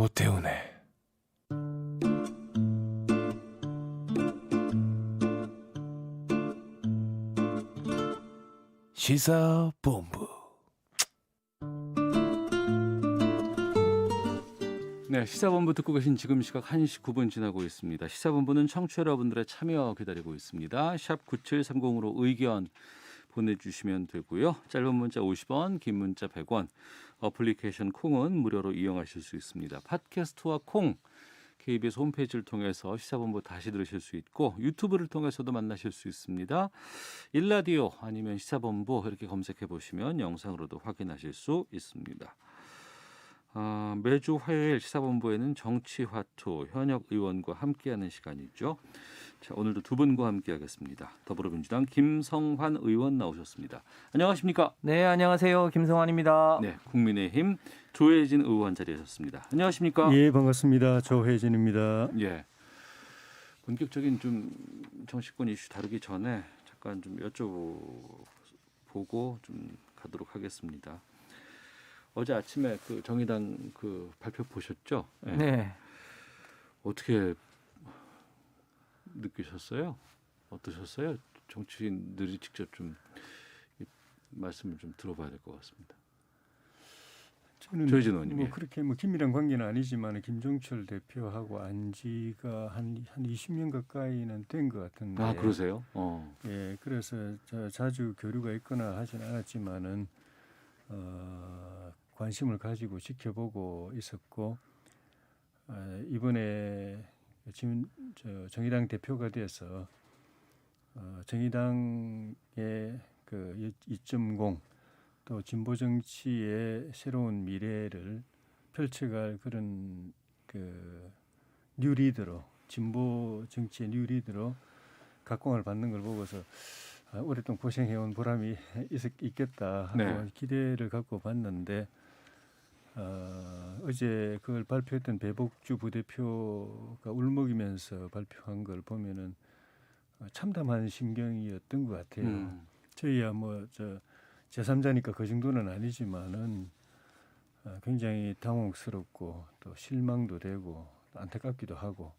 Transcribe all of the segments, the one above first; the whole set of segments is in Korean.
오태훈의 시사본부. 네, 시사본부 듣고 계신 지금 시각 1시 9분 지나고 있습니다. 시사본부는 청취자 여러분들의 참여 기다리고 있습니다. 샵 9730으로 의견 보내주시면 되고요. 짧은 문자 50원, 긴 문자 100원, 어플리케이션 콩은 무료로 이용하실 수 있습니다. 팟캐스트와 콩, KBS 홈페이지를 통해서 시사본부 다시 들으실 수 있고 유튜브를 통해서도 만나실 수 있습니다. 일라디오 아니면 시사본부 이렇게 검색해 보시면 영상으로도 확인하실 수 있습니다. 매주 화요일 시사본부에는 정치화투 현역 의원과 함께하는 시간이죠. 자, 오늘도 두 분과 함께하겠습니다. 더불어민주당 김성환 의원 나오셨습니다. 안녕하십니까? 네, 안녕하세요. 김성환입니다. 네, 국민의힘 조혜진 의원 자리하셨습니다. 안녕하십니까? 예, 반갑습니다. 조혜진입니다. 예. 본격적인 좀 정치권 이슈 다루기 전에 잠깐 좀 여쭤보고 좀 가도록 하겠습니다. 어제 아침에 그 정의당 그 발표 보셨죠? 예. 네. 어떻게 느끼셨어요? 어떠셨어요? 정치인들이 직접 좀 말씀을 좀 들어봐야 될 것 같습니다. 저는 조혜진 의원님. 뭐 그렇게 뭐 긴밀한 관계는 아니지만 김종철 대표하고 안 지가 한 20년 가까이는 된 것 같은데. 아, 그러세요? 예, 그래서 자주 교류가 있거나 하진 않았지만은 관심을 가지고 지켜보고 있었고 이번에 지금 정의당 대표가 돼서 정의당의 그 2.0 또 진보 정치의 새로운 미래를 펼쳐갈 그런 그 뉴 리더로 진보 정치의 뉴 리더로 각광을 받는 걸 보고서 오랫동안 고생해온 보람이 있겠다 하고 네. 기대를 갖고 봤는데 어제 그걸 발표했던 배복주 부대표가 울먹이면서 발표한 걸 보면은 참담한 심경이었던 것 같아요. 저희야 뭐 제3자니까 그 정도는 아니지만은 굉장히 당혹스럽고 또 실망도 되고 또 안타깝기도 하고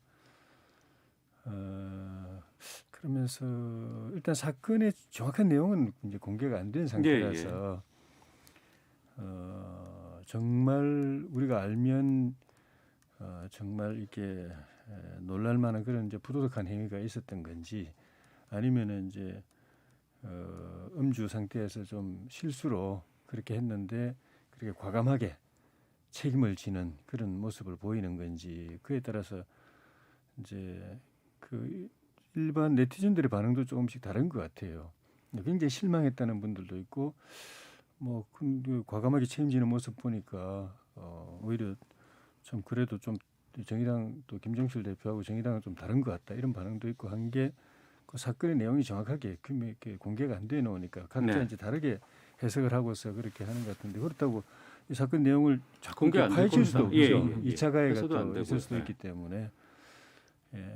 그러면서 일단 사건의 정확한 내용은 이제 공개가 안 된 상태라서 정말 우리가 알면 정말 이렇게 놀랄만한 그런 이제 부도덕한 행위가 있었던 건지 아니면은 이제 음주 상태에서 좀 실수로 그렇게 했는데 그렇게 과감하게 책임을 지는 그런 모습을 보이는 건지 그에 따라서 이제 그 일반 네티즌들의 반응도 조금씩 다른 것 같아요. 굉장히 실망했다는 분들도 있고 뭐 과감하게 책임지는 모습 보니까 오히려 참 그래도 좀 정의당 또 김종철 대표하고 정의당은 좀 다른 것 같다 이런 반응도 있고 한 게 그 사건의 내용이 정확하게 이렇게 공개가 안 돼 놓으니까 각자 네. 이제 다르게 해석을 하고서 그렇게 하는 것 같은데 그렇다고 이 사건 내용을 자꾸 공개 안 파헤칠 수도 없죠. 예. 2차 가해가 해서도 안 또 되고, 있을 수도 예. 있기 때문에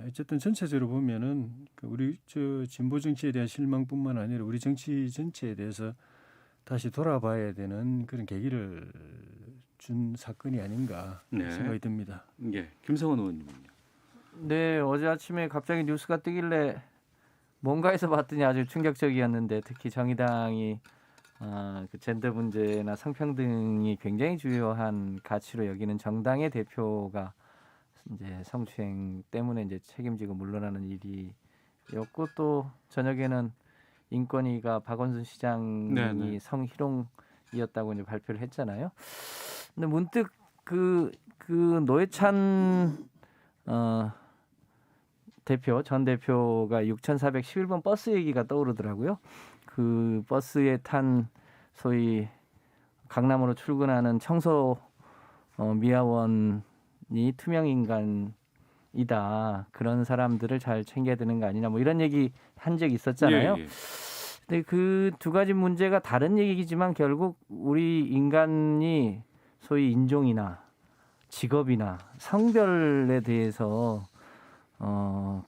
어쨌든 전체적으로 보면은 우리 진보 정치에 대한 실망뿐만 아니라 우리 정치 전체에 대해서 다시 돌아봐야 되는 그런 계기를 준 사건이 아닌가 네. 생각이 듭니다. 예, 김성원 의원님은요. 네, 어제 아침에 갑자기 뉴스가 뜨길래 뭔가에서 봤더니 아주 충격적이었는데 특히 정의당이 그 젠더 문제나 성평등이 굉장히 중요한 가치로 여기는 정당의 대표가 이제 성추행 때문에 이제 책임지고 물러나는 일이었고 또 저녁에는 인권위가 박원순 시장이 네네. 성희롱이었다고 이제 발표를 했잖아요. 근데 문득 그 노회찬 전 대표가 6411번 버스 얘기가 떠오르더라고요. 그 버스에 탄 소위 강남으로 출근하는 청소 미화원이 투명 인간이다. 그런 사람들을 잘 챙겨야 되는 거 아니냐. 뭐 이런 얘기 한 적 있었잖아요. 예. 근데 그 두 가지 문제가 다른 얘기지만 결국 우리 인간이 소위 인종이나 직업이나 성별에 대해서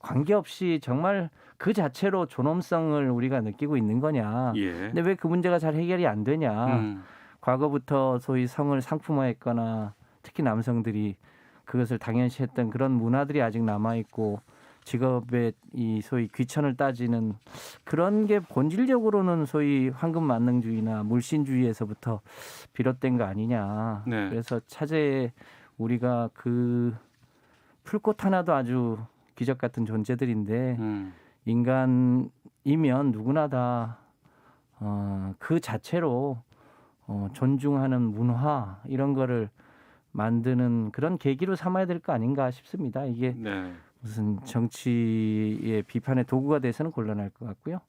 관계없이 정말 그 자체로 존엄성을 우리가 느끼고 있는 거냐. 예. 근데 왜 그 문제가 잘 해결이 안 되냐. 과거부터 소위 성을 상품화했거나 특히 남성들이 그것을 당연시했던 그런 문화들이 아직 남아 있고 직업의 이 소위 귀천을 따지는 그런 게 본질적으로는 소위 황금 만능주의나 물신주의에서부터 비롯된 거 아니냐. 네. 그래서 차제에 우리가 그 풀꽃 하나도 아주 기적 같은 존재들인데 인간이면 누구나 다 그 자체로 존중하는 문화 이런 거를 만드는 그런 계기로 삼아야 될 거 아닌가 싶습니다. 이게 네. 무슨 정치의 비판의 도구가 돼서는 곤란할 것 같고요.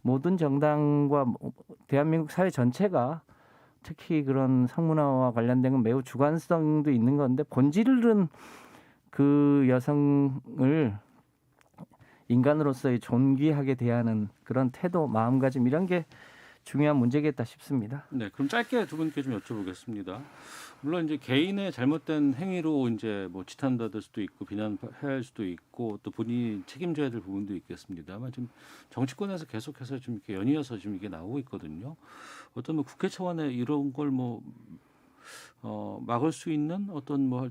모든 정당과 대한민국 사회 전체가 특히 그런 성문화와 관련된 건 매우 주관성도 있는 건데 본질은 그 여성을 인간으로서의 존귀하게 대하는 그런 태도, 마음가짐 이런 게 중요한 문제겠다 싶습니다. 네, 그럼 짧게 두 분께 좀 여쭤보겠습니다. 물론 이제 개인의 잘못된 행위로 이제 뭐 지탄받을 수도 있고 비난해야 할 수도 있고 또 본인이 책임져야 될 부분도 있겠습니다만 지금 정치권에서 계속해서 좀 이렇게 연이어서 지금 이게 나오고 있거든요. 어떤 뭐 국회 차원의 이런 걸 뭐 막을 수 있는 어떤 뭐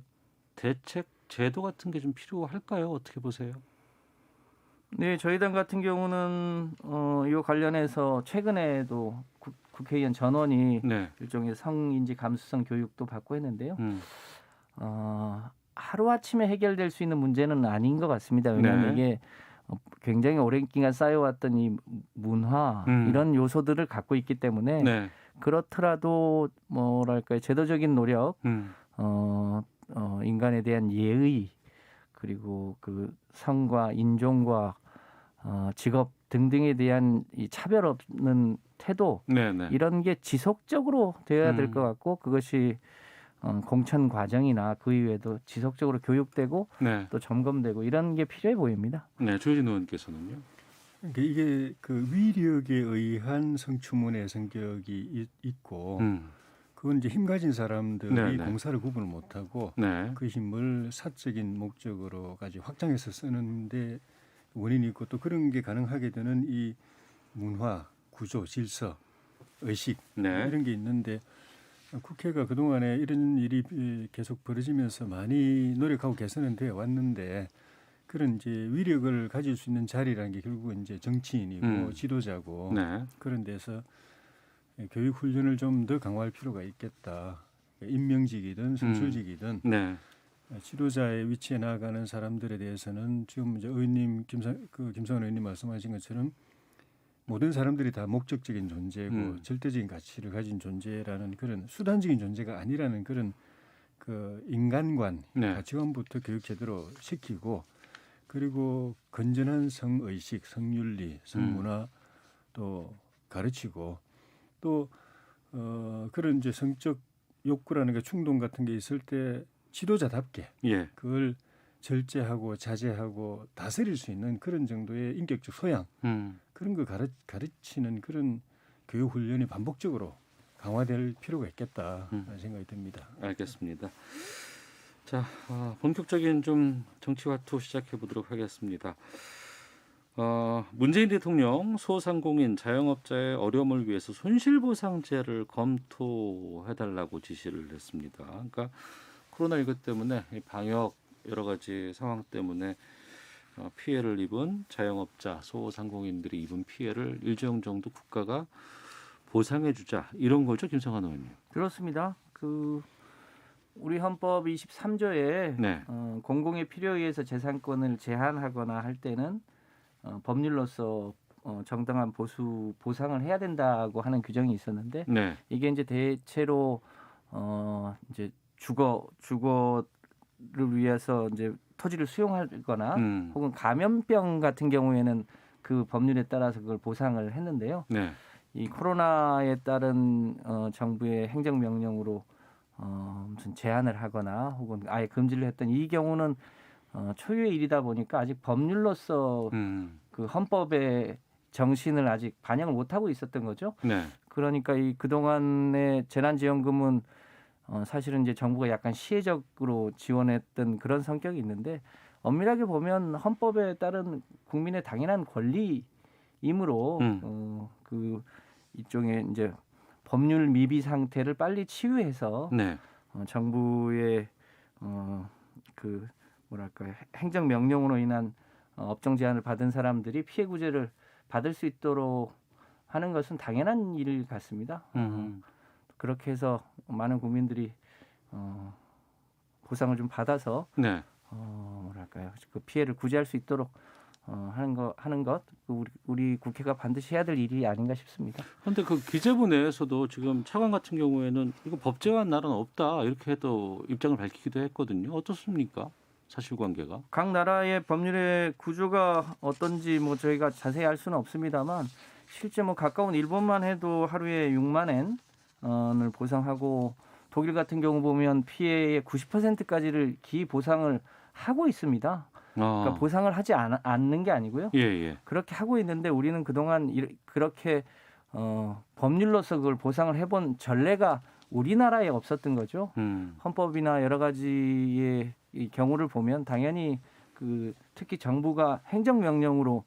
대책 제도 같은 게 좀 필요할까요? 어떻게 보세요? 네, 저희 당 같은 경우는 이 관련해서 최근에도 국회의원 전원이 네. 일종의 성인지 감수성 교육도 받고 했는데요. 하루아침에 해결될 수 있는 문제는 아닌 것 같습니다. 왜냐하면 네. 이게 굉장히 오랜 기간 쌓여왔던 이 문화 이런 요소들을 갖고 있기 때문에 네. 그렇더라도 뭐랄까요 제도적인 노력, 인간에 대한 예의 그리고 그 성과 인종과 직업 등등에 대한 이 차별 없는 태도 네. 네. 이런 게 지속적으로 되어야 될 것 같고 그것이 공천 과정이나 그 이외에도 지속적으로 교육되고 네. 또 점검되고 이런 게 필요해 보입니다. 네. 조혜진 의원께서는요. 그러니까 이게 그 위력에 의한 성추문의 성격이 있고 그건 이제 힘 가진 사람들이 네, 네. 공사를 구분을 못하고 네. 그 힘을 사적인 목적으로까지 확장해서 쓰는데 원인이 있고 또 그런 게 가능하게 되는 이 문화, 구조, 질서, 의식 네. 이런 게 있는데 국회가 그동안에 이런 일이 계속 벌어지면서 많이 노력하고 개선은 되어 왔는데 그런 이제 위력을 가질 수 있는 자리라는 게 결국은 이제 정치인이고 지도자고 네. 그런 데서 교육 훈련을 좀 더 강화할 필요가 있겠다. 임명직이든 선출직이든 네. 지도자의 위치에 나아가는 사람들에 대해서는 지금 이제 의원님 김성원 의원님 말씀하신 것처럼 모든 사람들이 다 목적적인 존재고 절대적인 가치를 가진 존재라는 그런 수단적인 존재가 아니라는 그런 그 인간관, 네. 가치관부터 교육 제대로 시키고 그리고 건전한 성의식, 성윤리, 성문화 또 가르치고 또 그런 이제 성적 욕구라는 게 충동 같은 게 있을 때 지도자답게 예. 그걸 절제하고 자제하고 다스릴 수 있는 그런 정도의 인격적 소양 그런 거 가르치는 그런 교육 훈련이 반복적으로 강화될 필요가 있겠다 생각이 듭니다. 알겠습니다. 자, 본격적인 좀 정치화투 시작해 보도록 하겠습니다. 문재인 대통령 소상공인 자영업자의 어려움을 위해서 손실보상제를 검토해달라고 지시를 했습니다. 그러니까 코로나19 때문에 방역 여러 가지 상황 때문에 피해를 입은 자영업자, 소상공인들이 입은 피해를 일정 정도 국가가 보상해주자 이런 거죠, 김성환 의원님. 그렇습니다. 우리 헌법 23조에 네. 공공의 필요에 의해서 재산권을 제한하거나 할 때는 법률로서 정당한 보상을 해야 된다고 하는 규정이 있었는데 네. 이게 이제 대체로 이제 주거를 위해서 이제 토지를 수용하거나 혹은 감염병 같은 경우에는 그 법률에 따라서 그걸 보상을 했는데요. 네. 이 코로나에 따른 정부의 행정명령으로 무슨 제한을 하거나 혹은 아예 금지를 했던 이 경우는 초유의 일이다 보니까 아직 법률로서 그 헌법의 정신을 아직 반영을 못하고 있었던 거죠. 네. 그러니까 이 그동안의 재난지원금은 사실은 이제 정부가 약간 시혜적으로 지원했던 그런 성격이 있는데 엄밀하게 보면 헌법에 따른 국민의 당연한 권리이므로 그 일종의 이제 법률 미비 상태를 빨리 치유해서 네. 정부의 그 뭐랄까 행정 명령으로 인한 업종 제한을 받은 사람들이 피해 구제를 받을 수 있도록 하는 것은 당연한 일 같습니다. 그렇게 해서 많은 국민들이 보상을 좀 받아서 네. 뭐랄까요 그 피해를 구제할 수 있도록 하는 것 우리 국회가 반드시 해야 될 일이 아닌가 싶습니다. 그런데 그 기재부 내에서도 지금 차관 같은 경우에는 이거 법제화한 날은 없다 이렇게 또 입장을 밝히기도 했거든요. 어떻습니까? 사실관계가. 각 나라의 법률의 구조가 어떤지 뭐 저희가 자세히 알 수는 없습니다만 실제 뭐 가까운 일본만 해도 하루에 6만 엔을 보상하고 독일 같은 경우 보면 피해의 90%까지를 기보상을 하고 있습니다. 그러니까 보상을 하지 않는 게 아니고요. 예, 예. 그렇게 하고 있는데 우리는 그동안 그렇게 법률로서 그걸 보상을 해본 전례가 우리나라에 없었던 거죠. 헌법이나 여러 가지의 이 경우를 보면 당연히 그 특히 정부가 행정명령으로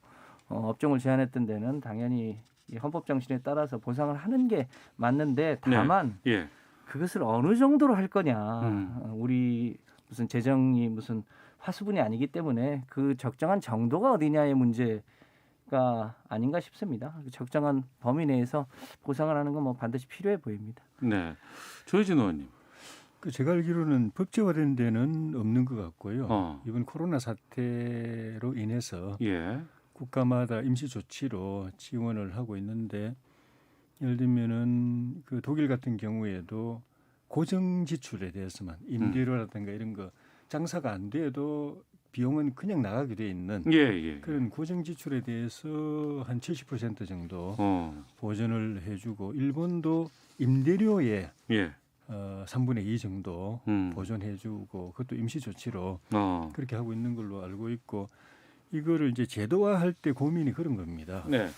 업종을 제한했던 데는 당연히 이 헌법 정신에 따라서 보상을 하는 게 맞는데 다만 네. 예. 그것을 어느 정도로 할 거냐. 우리 무슨 재정이 무슨 화수분이 아니기 때문에 그 적정한 정도가 어디냐의 문제가 아닌가 싶습니다. 적정한 범위 내에서 보상을 하는 건 뭐 반드시 필요해 보입니다. 네. 조혜진 의원님. 그 제가 알기로는 법제화된 데는 없는 것 같고요. 이번 코로나 사태로 인해서 예. 국가마다 임시 조치로 지원을 하고 있는데 예를 들면은 그 독일 같은 경우에도 고정 지출에 대해서만 임대료라든가 이런 거 장사가 안 돼도 비용은 그냥 나가게 돼 있는 예. 그런 고정 지출에 대해서 한 70% 정도 보전을 해주고 일본도 임대료에 예. 3분의 2 정도 보존해주고 그것도 임시 조치로 그렇게 하고 있는 걸로 알고 있고 이거를 이제 제도화할 때 고민이 그런 겁니다. 네.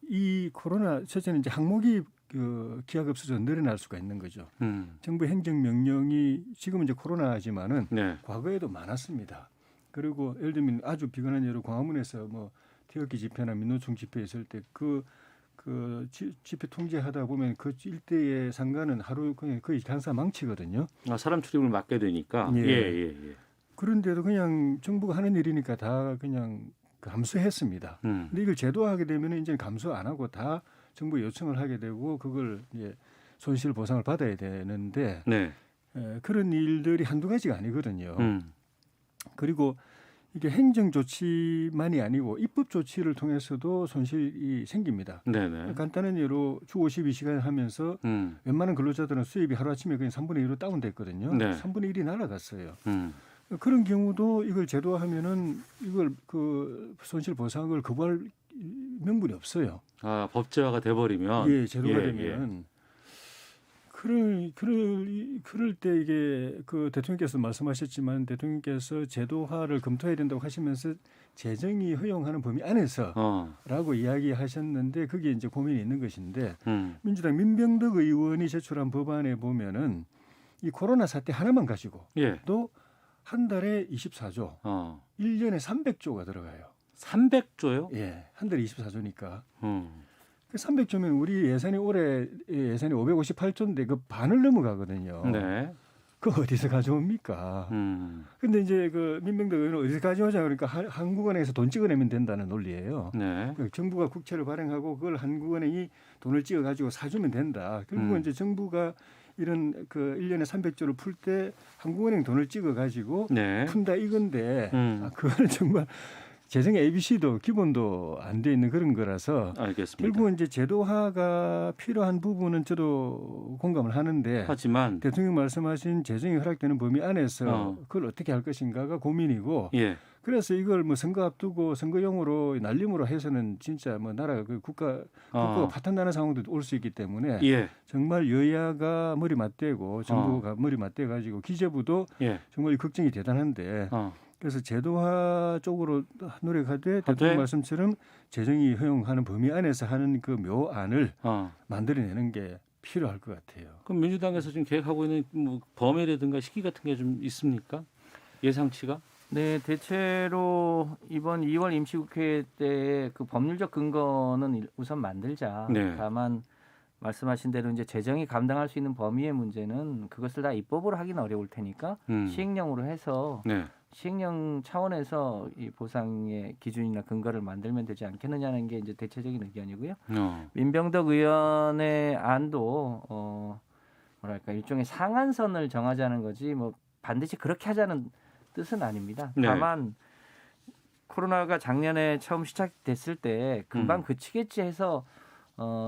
이 코로나 첫째는 이제 항목이 그 기하급수적으로 늘어날 수가 있는 거죠. 정부 행정명령이 지금은 이제 코로나지만은 네. 과거에도 많았습니다. 그리고 예를 들면 아주 비근한 예로 광화문에서 뭐 태극기 집회나 민노총 집회 있을 때 그 집회 통제하다 보면 그 일대의 상가는 하루 그냥 거의 장사 망치거든요. 사람 출입을 막게 되니까. 예. 그런데도 그냥 정부가 하는 일이니까 다 그냥 감수했습니다. 근데 이걸 제도화하게 되면 이제 감수 안 하고 다 정부 요청을 하게 되고 그걸 이제 손실 보상을 받아야 되는데 네. 그런 일들이 한두 가지가 아니거든요. 그리고 이게 행정 조치만이 아니고 입법 조치를 통해서도 손실이 생깁니다. 네네. 간단한 예로 주 52시간 하면서 웬만한 근로자들은 수입이 하루아침에 그냥 3분의 1로 다운됐거든요. 네. 3분의 1이 날아갔어요. 그런 경우도 이걸 제도화하면은 이걸 그 손실 보상을 거부할 명분이 없어요. 법제화가 돼버리면. 예, 제도가 되면. 그럴 때 이게 그 대통령께서 말씀하셨지만 대통령께서 제도화를 검토해야 된다고 하시면서 재정이 허용하는 범위 안에서라고 이야기하셨는데 그게 이제 고민이 있는 것인데 민주당 민병덕 의원이 제출한 법안에 보면은 이 코로나 사태 하나만 가지고 또 한 달에 24조, 1년에 300조가 들어가요. 300조요? 예, 한 달에 24조니까. 그 300조면 우리 예산이 올해 예산이 558조인데 그 반을 넘어가거든요. 네. 그거 어디서 가져옵니까? 근데 이제 그 민병덕 의원은 어디서 가져오자 그러니까 한국은행에서 돈 찍어내면 된다는 논리예요. 네. 정부가 국채를 발행하고 그걸 한국은행이 돈을 찍어 가지고 사주면 된다. 결국은 이제 정부가 이런 그 1년에 300조를 풀 때 한국은행 돈을 찍어 가지고 푼다 이건데 그거는 정말 재정의 ABC도 기본도 안 돼 있는 그런 거라서 알겠습니다. 결국은 이제 제도화가 필요한 부분은 저도 공감을 하는데 하지만 대통령 말씀하신 재정이 허락되는 범위 안에서 그걸 어떻게 할 것인가가 고민이고 그래서 이걸 뭐 선거 앞두고 선거용으로 날림으로 해서는 진짜 뭐 나라가 그 국가가 파탄나는 상황도 올 수 있기 때문에 정말 여야가 머리 맞대고 정부가 머리 맞대 가지고 기재부도 정말 걱정이 대단한데 그래서 제도화 쪽으로 노력하되 대통령 말씀처럼 재정이 허용하는 범위 안에서 하는 그 묘안을 만들어내는 게 필요할 것 같아요. 그럼 민주당에서 지금 계획하고 있는 뭐 범위라든가 시기 같은 게 좀 있습니까? 예상치가? 네, 대체로 이번 2월 임시국회 때 그 법률적 근거는 우선 만들자. 다만 말씀하신 대로 이제 재정이 감당할 수 있는 범위의 문제는 그것을 다 입법으로 하기는 어려울 테니까 시행령으로 해서 네. 시행령 차원에서 이 보상의 기준이나 근거를 만들면 되지 않겠느냐는 게 이제 대체적인 의견이고요. 민병덕 의원의 안도 뭐랄까 일종의 상한선을 정하자는 거지 뭐 반드시 그렇게 하자는 뜻은 아닙니다. 네. 다만 코로나가 작년에 처음 시작됐을 때 금방 그치겠지 해서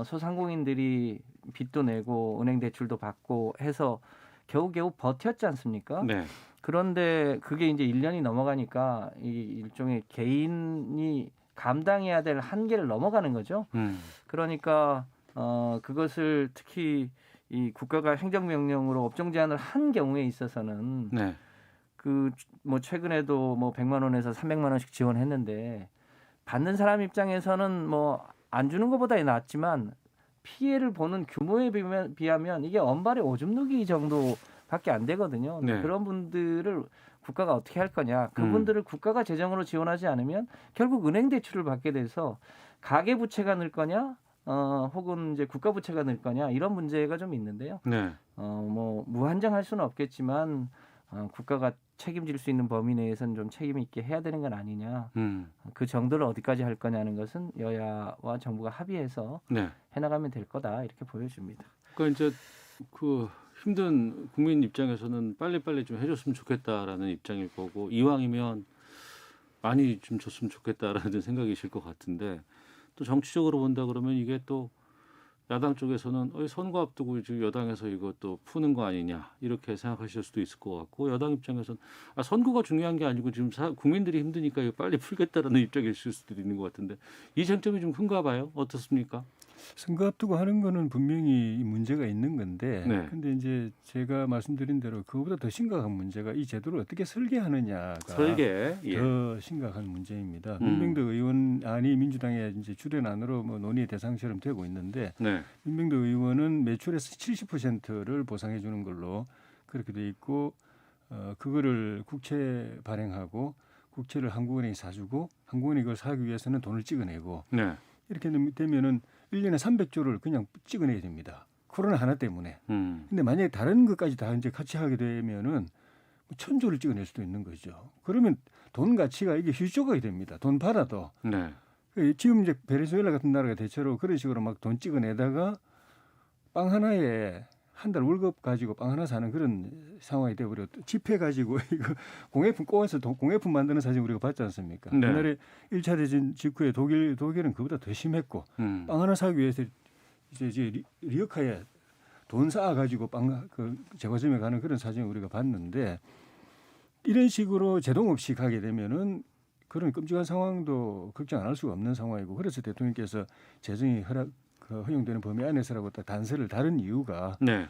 소상공인들이 빚도 내고 은행 대출도 받고 해서 겨우겨우 버텼지 않습니까? 네. 그런데 그게 이제 1년이 넘어가니까 이 일종의 개인이 감당해야 될 한계를 넘어가는 거죠. 그러니까 그것을 특히 이 국가가 행정명령으로 업종 제한을 한 경우에 있어서는 네. 그 뭐 최근에도 뭐 100만 원에서 300만 원씩 지원했는데 받는 사람 입장에서는 뭐 안 주는 것보다 낫지만 피해를 보는 규모에 비하면 이게 언발의 오줌 누기 정도밖에 안 되거든요. 네. 그런 분들을 국가가 어떻게 할 거냐? 그분들을 국가가 재정으로 지원하지 않으면 결국 은행 대출을 받게 돼서 가계 부채가 늘 거냐? 혹은 이제 국가 부채가 늘 거냐? 이런 문제가 좀 있는데요. 네. 뭐 무한정할 수는 없겠지만 국가가 책임질 수 있는 범위 내에서는 좀 책임 있게 해야 되는 건 아니냐. 그 정도를 어디까지 할 거냐는 것은 여야와 정부가 합의해서 네. 해나가면 될 거다 이렇게 보여집니다. 그러니까 이제 그 힘든 국민 입장에서는 빨리빨리 좀 해줬으면 좋겠다라는 입장일 거고 이왕이면 많이 좀 줬으면 좋겠다라는 생각이실 것 같은데 또 정치적으로 본다 그러면 이게 또 야당 쪽에서는 선거 앞두고 지금 여당에서 이것도 푸는 거 아니냐 이렇게 생각하실 수도 있을 것 같고 여당 입장에서는 선거가 중요한 게 아니고 지금 국민들이 힘드니까 이거 빨리 풀겠다라는 입장일 수도 있는 것 같은데 이 쟁점이 좀 큰가 봐요. 어떻습니까? 선거 앞두고 하는 거는 분명히 문제가 있는 건데 네. 근데 이제 제가 말씀드린 대로 그거보다 더 심각한 문제가 이 제도를 어떻게 설계하느냐가 예. 더 심각한 문제입니다. 민병덕 의원안이 민주당의 이제 주련안으로 뭐 논의의 대상처럼 되고 있는데 네. 민병덕 의원은 매출에서 70%를 보상해 주는 걸로 그렇게 돼 있고 그거를 국채 발행하고 국채를 한국은행이 사주고 한국은행이 그걸 사기 위해서는 돈을 찍어내고 네. 이렇게 되면은 1년에 300조를 그냥 찍어내야 됩니다. 코로나 하나 때문에. 근데 만약에 다른 것까지 다 이제 같이 하게 되면은 1,000조를 찍어낼 수도 있는 거죠. 그러면 돈 가치가 이게 휴지조각이 됩니다. 돈 받아도. 네. 지금 이제 베네수엘라 같은 나라가 대체로 그런 식으로 막 돈 찍어내다가 빵 하나에 한 달 월급 가지고 빵 하나 사는 그런 상황이 돼버려. 지폐 가지고 이거 공예품 꼬아서 공예품 만드는 사진 우리가 봤지 않습니까? 네. 옛날에 1차 대전 직후에 독일은 그보다 더 심했고 빵 하나 사기 위해서 이제 리어카에 돈 쌓아 가지고 빵 그 제과점에 가는 그런 사진을 우리가 봤는데 이런 식으로 제동 없이 가게 되면은 그런 끔찍한 상황도 걱정 안 할 수가 없는 상황이고 그래서 대통령께서 재정이 허용되는 범위 안에서라고 딱 단서를 다른 이유가 네.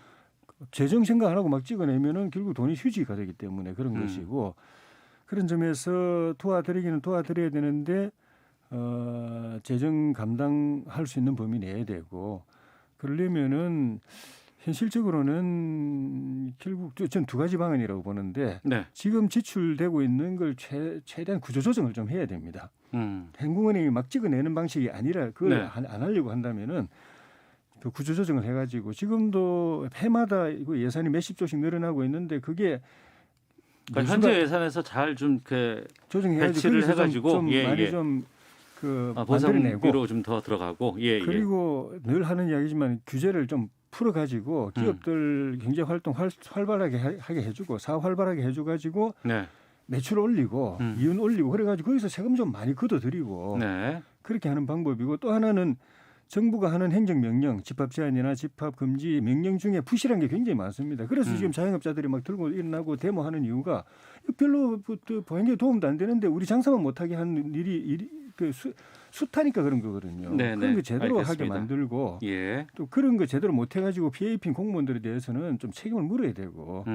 재정 생각 안 하고 막 찍어내면은 결국 돈이 휴지가 되기 때문에 그런 것이고 그런 점에서 도와드리기는 도와드려야 되는데 재정 감당할 수 있는 범위 내야 되고 그러려면은 현실적으로는 결국 전 두 가지 방안이라고 보는데 네. 지금 지출되고 있는 걸 최대한 구조조정을 좀 해야 됩니다. 한국은행이 막 찍어내는 방식이 아니라 그걸 네. 안 하려고 한다면은 그 구조조정을 해가지고 지금도 해마다 이거 예산이 몇십 조씩 늘어나고 있는데 그게 그러니까 현재 예산에서 잘 좀 조정해가지고 배치를 해가지고 좀 많이 좀 그 만들어내고 보상비로 좀 더 들어가고 그리고 늘 하는 이야기지만 규제를 좀 풀어가지고 기업들 경제 활동 활발하게 하게 해주고 사업 활발하게 해줘가지고 네. 매출 올리고 이윤 올리고 그래가지고 거기서 세금 좀 많이 걷어들이고 네. 그렇게 하는 방법이고 또 하나는 정부가 하는 행정명령, 집합 제한이나 집합 금지 명령 중에 부실한 게 굉장히 많습니다. 그래서 지금 자영업자들이 막 들고 일어나고 데모하는 이유가 별로 보행에 도움도 안 되는데 우리 장사만 못하게 하는 일이 그 숱하니까 그런 거거든요. 네, 그런 네. 거 제대로 알겠습니다. 하게 만들고 예. 또 그런 거 제대로 못해가지고 피해 입힌 공무원들에 대해서는 좀 책임을 물어야 되고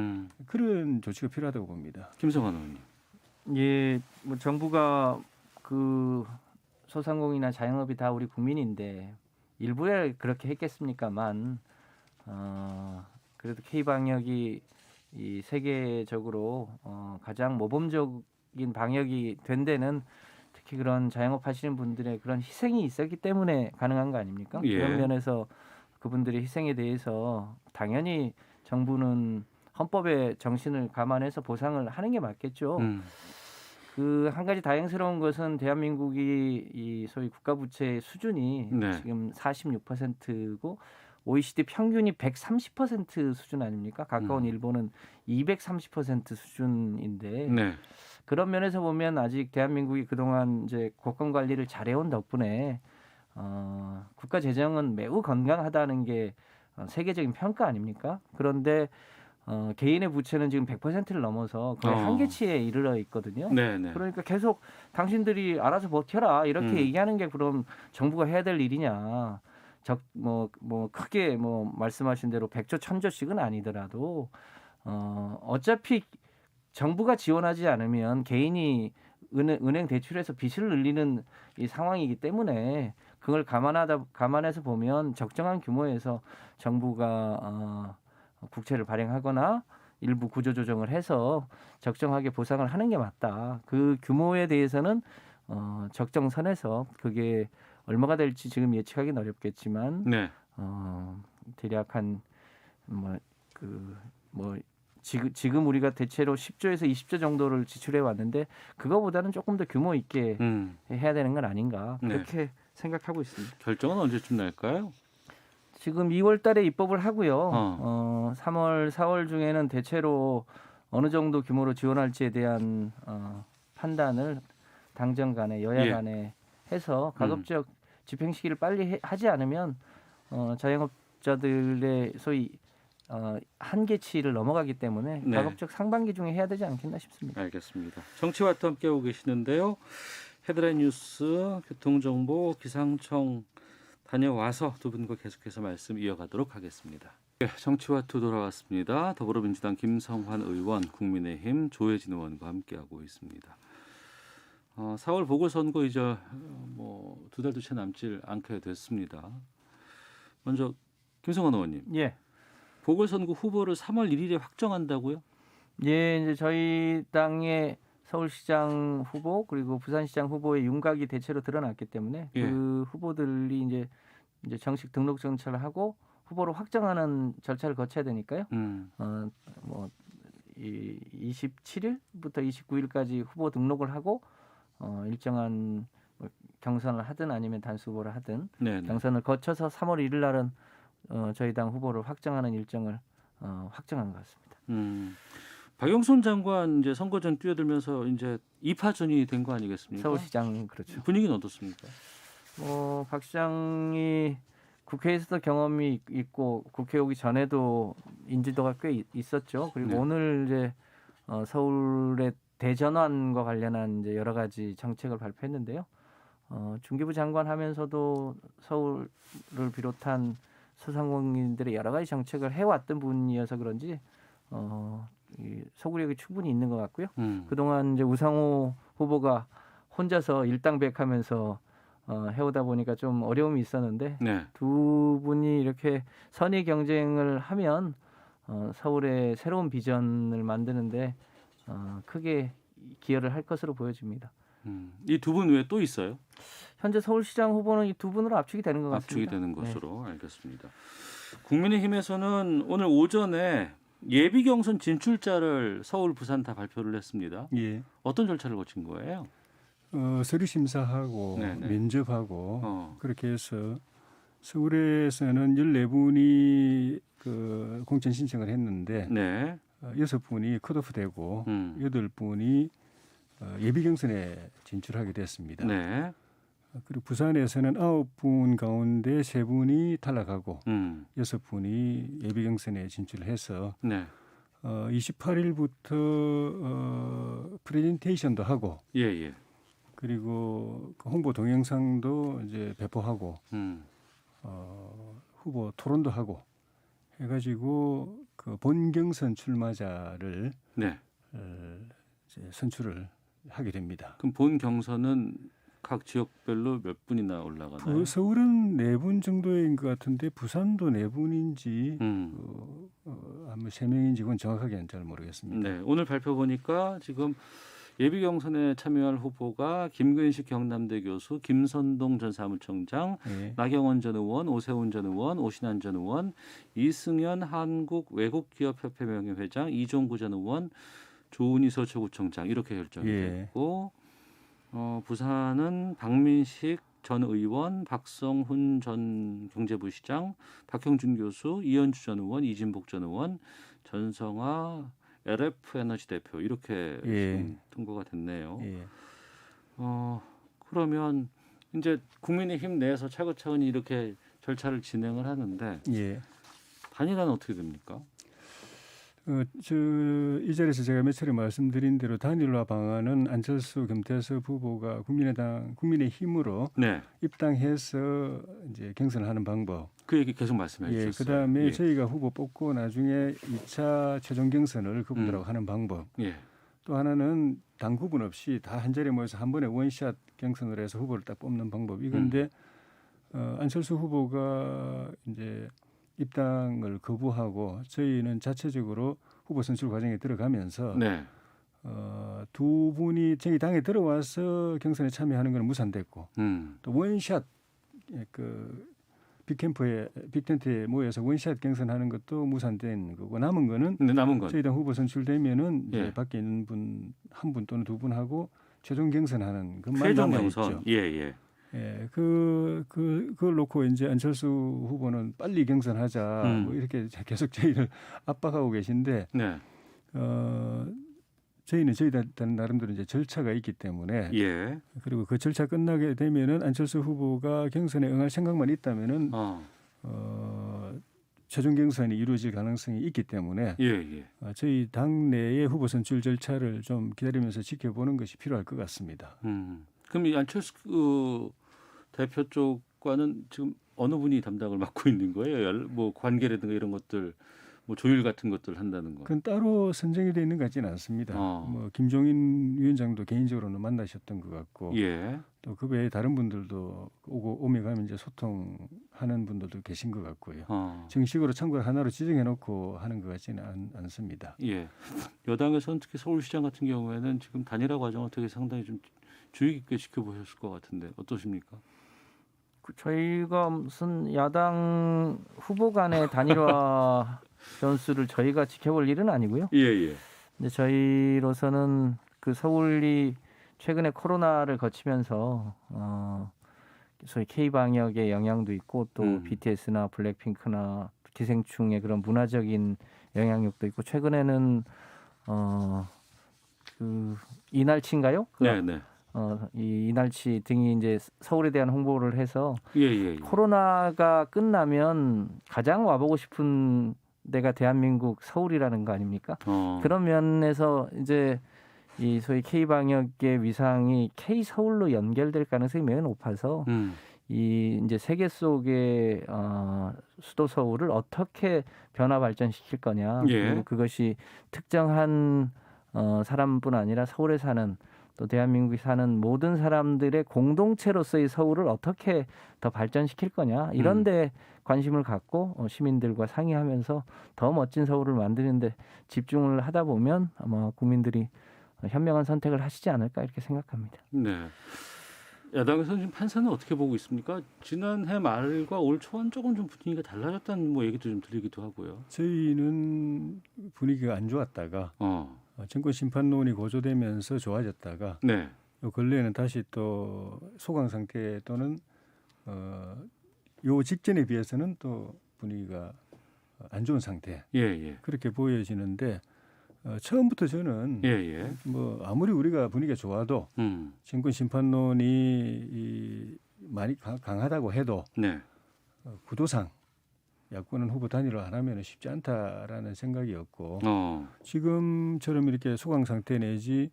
그런 조치가 필요하다고 봅니다. 김성환 의원님. 예, 뭐 정부가 그 소상공인이나 자영업이 다 우리 국민인데 일부에 그렇게 했겠습니까만 그래도 K 방역이 이 세계적으로 가장 모범적인 방역이 된 데는 특히 그런 자영업 하시는 분들의 그런 희생이 있었기 때문에 가능한 거 아닙니까? 예. 그런 면에서 그분들의 희생에 대해서 당연히 정부는 헌법의 정신을 감안해서 보상을 하는 게 맞겠죠. 그 한 가지 다행스러운 것은 대한민국이 이 소위 국가 부채 수준이 네. 지금 46%고 OECD 평균이 130% 수준 아닙니까? 가까운 일본은 230% 수준인데 네. 그런 면에서 보면 아직 대한민국이 그동안 이제 국권 관리를 잘해온 덕분에 국가 재정은 매우 건강하다는 게 세계적인 평가 아닙니까? 그런데 개인의 부채는 지금 100%를 넘어서 거의 한계치에 이르러 있거든요. 네, 네. 그러니까 계속 당신들이 알아서 버텨라 이렇게 음. 얘기하는 게 그럼 정부가 해야 될 일이냐? 뭐 크게 뭐 말씀하신 대로 100조 1000조씩은 아니더라도 어차피 정부가 지원하지 않으면 개인이 은행 대출에서 빚을 늘리는 이 상황이기 때문에 그걸 감안해서 보면 적정한 규모에서 정부가 국채를 발행하거나 일부 구조조정을 해서 적정하게 보상을 하는 게 맞다. 그 규모에 대해서는 적정선에서 그게 얼마가 될지 지금 예측하기는 어렵겠지만 네. 대략 한 지금 우리가 대체로 10조에서 20조 정도를 지출해 왔는데 그거보다는 조금 더 규모 있게 해야 되는 건 아닌가 그렇게 생각하고 있습니다. 결정은 언제쯤 날까요? 지금 2월 달에 입법을 하고요. 3월, 4월 중에는 대체로 어느 정도 규모로 지원할지에 대한 판단을 당정 간에 여야 간에 해서 가급적 집행 시기를 빨리 하지 않으면 자영업자들의 소위 한계치를 넘어가기 때문에 가급적 상반기 중에 해야 되지 않겠나 싶습니다. 알겠습니다. 정치와트 함께하고 계시는데요. 헤드라인 뉴스, 교통정보, 기상청 다녀와서 두 분과 계속해서 말씀 이어가도록 하겠습니다. 네, 정치와투 돌아왔습니다. 더불어민주당 김성환 의원, 국민의힘 조혜진 의원과 함께하고 있습니다. 4월 보궐선거 이제 뭐 두 달도 채 남지 않게 됐습니다. 먼저 김성환 의원님. 예. 보궐선거 후보를 3월 1일에 확정한다고요? 예, 이제 저희 당의 서울시장 후보 그리고 부산시장 후보의 윤곽이 대체로 드러났기 때문에 그 후보들이 이제 정식 등록 절차를 하고 후보로 확정하는 절차를 거쳐야 되니까요. 이 27일부터 29일까지 후보 등록을 하고 일정한 경선을 하든 아니면 단수 후보를 하든 경선을 거쳐서 3월 1일 날은 저희 당 후보를 확정하는 일정을 확정한 것 같습니다. 박영선 장관 이제 선거 전 뛰어들면서 이제 2파전이 된 거 아니겠습니까? 서울시장 그렇죠. 분위기는 어떻습니까? 박 시장이 국회에서도 경험이 있고 국회 오기 전에도 인지도가 꽤 있었죠. 그리고 오늘 이제 서울의 대전환과 관련한 이제 여러 가지 정책을 발표했는데요. 중기부 장관 하면서도 서울을 비롯한 소상공인들의 여러 가지 정책을 해왔던 분이어서 그런지 이 소구력이 충분히 있는 것 같고요. 그동안 이제 우상호 후보가 혼자서 일당백하면서 해오다 보니까 좀 어려움이 있었는데 두 분이 이렇게 선의 경쟁을 하면 서울의 새로운 비전을 만드는데 크게 기여를 할 것으로 보여집니다. 이 두 분 외에 또 있어요? 현재 서울시장 후보는 이 두 분으로 압축이 되는 것 같습니다. 압축이 되는 것으로 알겠습니다. 국민의힘에서는 오늘 오전에 예비 경선 진출자를 서울, 부산 다 발표를 했습니다. 예. 어떤 절차를 거친 거예요? 서류 심사하고 면접하고 그렇게 해서 서울에서는 14분이 그 공천 신청을 했는데 6분이 컷오프되고 8분이 예비 경선에 진출하게 됐습니다. 그리고 부산에서는 9분 가운데 3분이 탈락하고 6분이 예비 경선에 진출해서 28일부터 프레젠테이션도 하고 그리고 그 홍보 동영상도 이제 배포하고 후보 토론도 하고 해가지고 그 본경선 출마자를 이제 선출을 하게 됩니다. 그럼 본 경선은 각 지역별로 몇 분이나 올라가나요? 서울은 4분 정도인 것 같은데 부산도 4분인지 아마 3명인지 그건 정확하게는 잘 모르겠습니다. 오늘 발표 보니까 지금 예비 경선에 참여할 후보가 김근식 경남대 교수, 김선동 전 사무총장, 예. 나경원 전 의원, 오세훈 전 의원, 오신환 전 의원, 이승현 한국외국기업협회 명예회장, 이종구 전 의원, 조은희 서초구청장 이렇게 결정이 예. 됐고 부산은 박민식 전 의원, 박성훈 전 경제부시장, 박형준 교수, 이현주 전 의원, 이진복 전 의원, 전성화 LF 에너지 대표 이렇게 예. 지금 통과가 됐네요. 예. 그러면 이제 국민의힘 내에서 차근차근히 이렇게 절차를 진행을 하는데 예. 단일화는 어떻게 됩니까? 이 자리에서 제가 몇 차례 말씀드린 대로 단일화 방안은 안철수, 김태섭 후보가 국민의힘으로 네, 입당해서 이제 경선을 하는 방법. 그 얘기 계속 말씀해 예, 주셨어요. 그다음에 예. 저희가 후보 뽑고 나중에 2차 최종 경선을 그분들하고 하는 방법. 예. 또 하나는 당 구분 없이 다 한 자리에 모여서 한 번에 원샷 경선을 해서 후보를 딱 뽑는 방법. 이건데 안철수 후보가 이제 입당을 거부하고 저희는 자체적으로 후보 선출 과정에 들어가면서 네. 두 분이 저희 당에 들어와서 경선에 참여하는 건 무산됐고 또 원샷 그 빅텐트에 모여서 원샷 경선하는 것도 무산된 거고 남은 거는 근데 남은 건 저희 당 후보 선출되면은 예. 이제 밖에 있는 분 한 분 또는 두 분 하고 최종 경선하는 것만 최종 남아 경선. 있죠. 예, 예. 예, 그걸 놓고 이제 안철수 후보는 빨리 경선하자 뭐 이렇게 계속 저희를 압박하고 계신데 네. 저희는 저희 당 나름대로 이제 절차가 있기 때문에 예. 그리고 그 절차 끝나게 되면은 안철수 후보가 경선에 응할 생각만 있다면은 최종 경선이 이루어질 가능성이 있기 때문에 예, 예. 저희 당 내의 후보 선출 절차를 좀 기다리면서 지켜보는 것이 필요할 것 같습니다. 그럼 이 안철수 대표 쪽과는 지금 어느 분이 담당을 맡고 있는 거예요? 뭐 관계라든가 이런 것들, 뭐 조율 같은 것들 한다는 거. 그건 따로 선정이 되어 있는 것 같지는 않습니다. 뭐 김종인 위원장도 개인적으로는 만나셨던 것 같고, 예. 또 그 외에 다른 분들도 오며 가면 이제 소통하는 분들도 계신 것 같고요. 정식으로 참고를 하나로 지정해놓고 하는 것 같지는 않습니다. 예. 여당에서는 특히 서울시장 같은 경우에는 지금 단일화 과정을 되게 상당히 좀 주의 깊게 지켜보셨을 것 같은데 어떠십니까? 저희가 무슨 야당 후보 간의 단일화 변수를 저희가 지켜볼 일은 아니고요. 예, 예. 근데 저희로서는 그 서울이 최근에 코로나를 거치면서 소위 K 방역의 영향도 있고 또 BTS나 블랙핑크나 기생충의 그런 문화적인 영향력도 있고 최근에는 그 이날치인가요? 네, 네. 이 이날치 등이 이제 서울에 대한 홍보를 해서 예. 코로나가 끝나면 가장 와보고 싶은 데가 대한민국 서울이라는 거 아닙니까? 그런 면에서 이제 이 소위 K 방역의 위상이 K 서울로 연결될 가능성이 매우 높아서 이 이제 세계 속의 수도 서울을 어떻게 변화 발전시킬 거냐 그리고 그것이 특정한 사람뿐 아니라 서울에 사는 또 대한민국에 사는 모든 사람들의 공동체로서의 서울을 어떻게 더 발전시킬 거냐 이런 데 관심을 갖고 시민들과 상의하면서 더 멋진 서울을 만드는데 집중을 하다 보면 아마 국민들이 현명한 선택을 하시지 않을까 이렇게 생각합니다. 네. 야당에서는 지금 판세는 어떻게 보고 있습니까? 지난해 말과 올 초는 조금 좀 분위기가 달라졌다는 뭐 얘기도 좀 들리기도 하고요. 저희는 분위기가 안 좋았다가 정권 심판론이 고조되면서 좋아졌다가 네. 근래에는 다시 또 소강 상태 또는 요 직전에 비해서는 또 분위기가 안 좋은 상태. 예. 그렇게 보여지는데 처음부터 저는 뭐 아무리 우리가 분위기가 좋아도 정권 심판론이 많이 강하다고 해도 구도상 야권은 후보 단일화 안 하면 쉽지 않다라는 생각이었고 지금처럼 이렇게 소강 상태 내지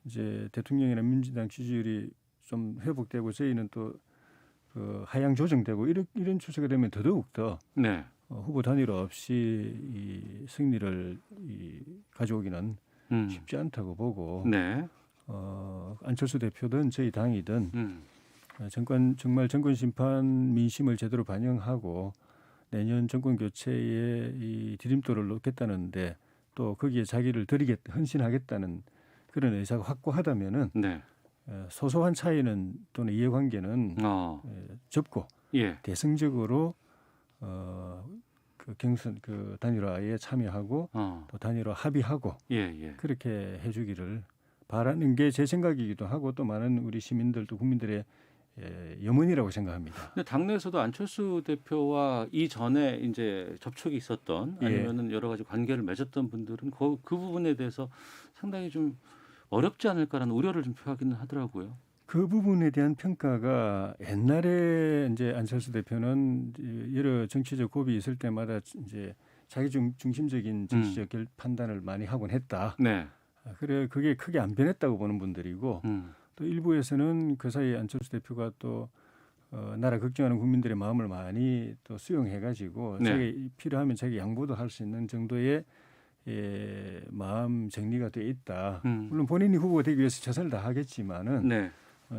이제 대통령이나 민주당 지지율이 좀 회복되고 저희는 또 그 하향 조정되고 이런 추세가 되면 더더욱 더 후보 단일화 없이 이 승리를 가져오기는 쉽지 않다고 보고 안철수 대표든 저희 당이든 정말 정권 심판 민심을 제대로 반영하고 내년 정권 교체에 이 디딤돌을 놓겠다는데 또 거기에 자기를 헌신하겠다는 그런 의사가 확고하다면은 네. 소소한 차이는 또는 이해관계는 접고 예. 대승적으로 그 경선 그 단일화에 참여하고 또 단일화 합의하고 예, 예. 그렇게 해주기를 바라는 게 제 생각이기도 하고 또 많은 우리 시민들 또 국민들의 염원이라고 생각합니다. 근데 당내에서도 안철수 대표와 이전에 이제 접촉이 있었던 아니면은 여러 가지 관계를 맺었던 분들은 그 부분에 대해서 상당히 좀 어렵지 않을까라는 우려를 좀 표하기는 하더라고요. 그 부분에 대한 평가가 옛날에 이제 안철수 대표는 여러 정치적 고비 있을 때마다 이제 자기 중심적인 정치적 판단을 많이 하곤 했다. 네. 그래 그게 크게 안 변했다고 보는 분들이고 또 일부에서는 그 사이에 안철수 대표가 또 나라 걱정하는 국민들의 마음을 많이 또 수용해가지고 네. 자기 필요하면 자기 양보도 할 수 있는 정도의 마음 정리가 돼 있다. 물론 본인이 후보가 되기 위해서 최선을 다하겠지만은 네.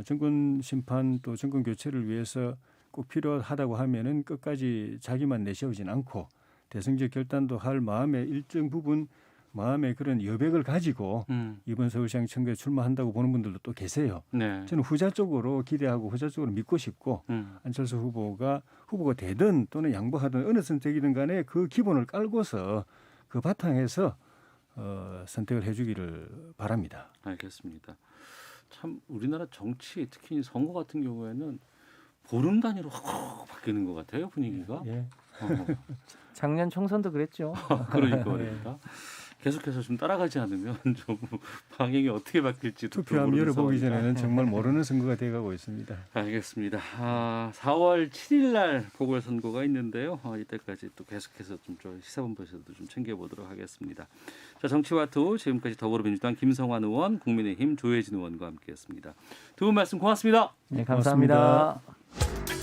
정권 심판 또 정권 교체를 위해서 꼭 필요하다고 하면은 끝까지 자기만 내세우진 않고 대승적 결단도 할 마음의 일정 부분 마음의 그런 여백을 가지고 이번 서울시장 선거에 출마한다고 보는 분들도 또 계세요. 네. 저는 후자 쪽으로 기대하고 후자 쪽으로 믿고 싶고 안철수 후보가 되든 또는 양보하든 어느 선택이든 간에 그 기본을 깔고서 그 바탕에서 선택을 해주기를 바랍니다. 알겠습니다. 참 우리나라 정치 특히 선거 같은 경우에는 보름 단위로 확 바뀌는 것 같아요 분위기가. 예. 작년 총선도 그랬죠. 그러니까 말입니다. 계속해서 좀 따라가지 않으면 좀 방향이 어떻게 바뀔지도 투표함 열어보기 전에는 정말 모르는 선거가 돼가고 있습니다. 알겠습니다. 4월 7일 날 보궐선거가 있는데요. 이때까지 또 계속해서 좀 시사본부에서도 좀 챙겨보도록 하겠습니다. 자, 정치와투 지금까지 더불어민주당 김성환 의원, 국민의힘 조혜진 의원과 함께했습니다. 두 분 말씀 고맙습니다. 네, 감사합니다. 고맙습니다.